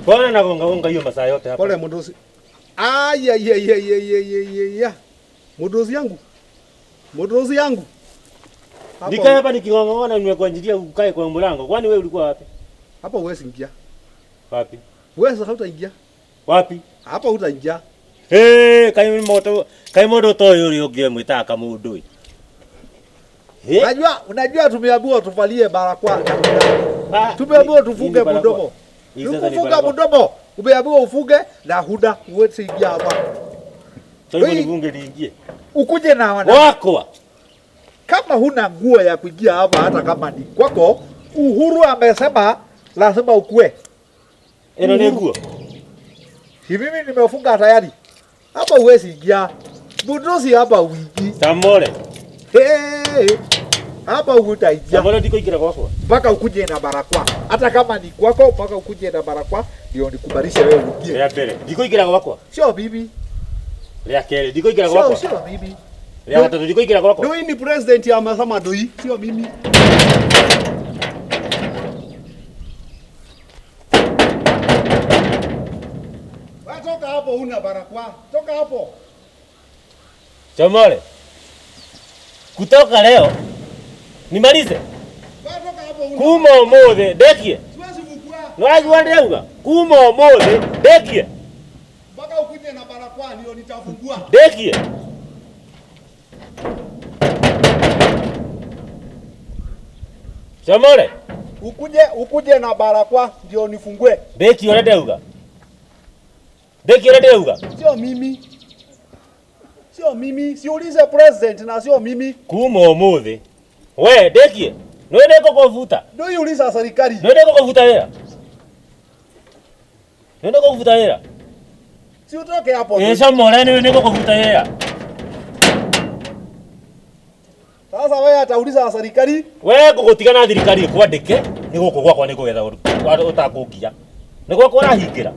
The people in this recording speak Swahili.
Bwana nagonga hiyo masaa yote hapa. Pole mdosi. Aya. Mdosi yangu. Mdosi yangu. Nikae hapa nikingongona nimekuanjilia ukae kwa mlango. Kwani wewe ulikuwa wapi? Hapa huwezi ingia. Wapi? Wewe hautaingia. Wapi? Hapa hutaingia. Kai moto toyo uliogie mwitaka mundu. Unajua tumeambiwa tuvalie barakoa. Tumeambiwa tufunge mdomo. Tukufunga mdomo. Umeambiwa ufunge na huda uweze ingia hapa. Sasa nifunge niingie. Ukuje na wana wako. Kama huna nguo ya kuingia hapa hata kama ni kwako, Uhuru amesema lazima ukue. Eno ni nguo. Si mimi nimefunga tayari. Hapa huwezi ingia. Budosi hapa uingi. Samole. Hapa hutaingia. Samole ndiko ingira kwako. Mpaka ukuje na barakoa. Hata kama ni kwako mpaka ukuje na barakoa ndio nikubalishe wewe uingie. Lea pele. Ndiko ingira kwako. Sio bibi. Lea kele. Ndiko ingira kwako. Sio bibi. Lea hata ndiko ingira kwako. Doi ni president ya Masai doi, sio mimi. Toka hapo una barakoa. Toka hapo. Samole. Kutoka leo nimalize. Toka hapo una. Kuma mode dekie. Siwezi kukua. Nwajua ndeuga. Kuma mode dekie. Mpaka ukuje na barakoa ndio nitafungua. Dekie. Samole. Ukuje na barakoa ndio nifungue. Dekie ole ndeuga. Dekie ole ndeuga. Sio mimi. Sio mimi, siulize president na sio mimi. Kuma mode. We dekie. Nwende kuvuta. Ndio uliza serikali. Nwende kuvuta hela. Nwende kuvuta hela. Si utoke hapo. Samole nwende kuvuta hela. Sasa wewe atauliza serikali. Wewe gugutigana thirikari kwandike ni guku gwakwa ni kugetha utakungia. Ni gwakwa rahingira.